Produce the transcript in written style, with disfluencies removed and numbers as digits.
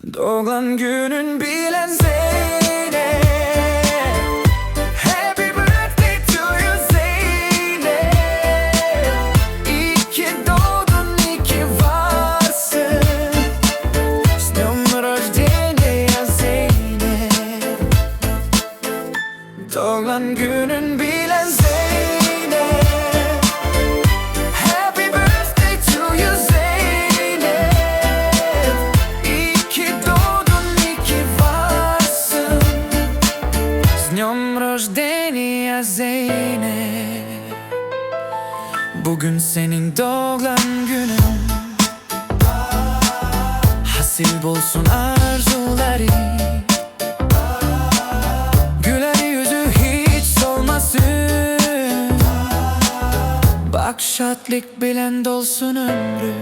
Doğan günün bilen Zeynep. Happy birthday to you Zeynep. İyi ki doğdun, iyi ki varsın. С днем рождения Zeynep. Doğan günün bilen Zeynep. Happy birthday to you Zeynep. İyi ki doğdun, iyi ki varsın. С днем рождения Zeynep. Bugün senin doğan günün. Hasip olsun arzuları. Güler yüzü hiç solmasın. Bak şadlık bilen dolsun ömrü.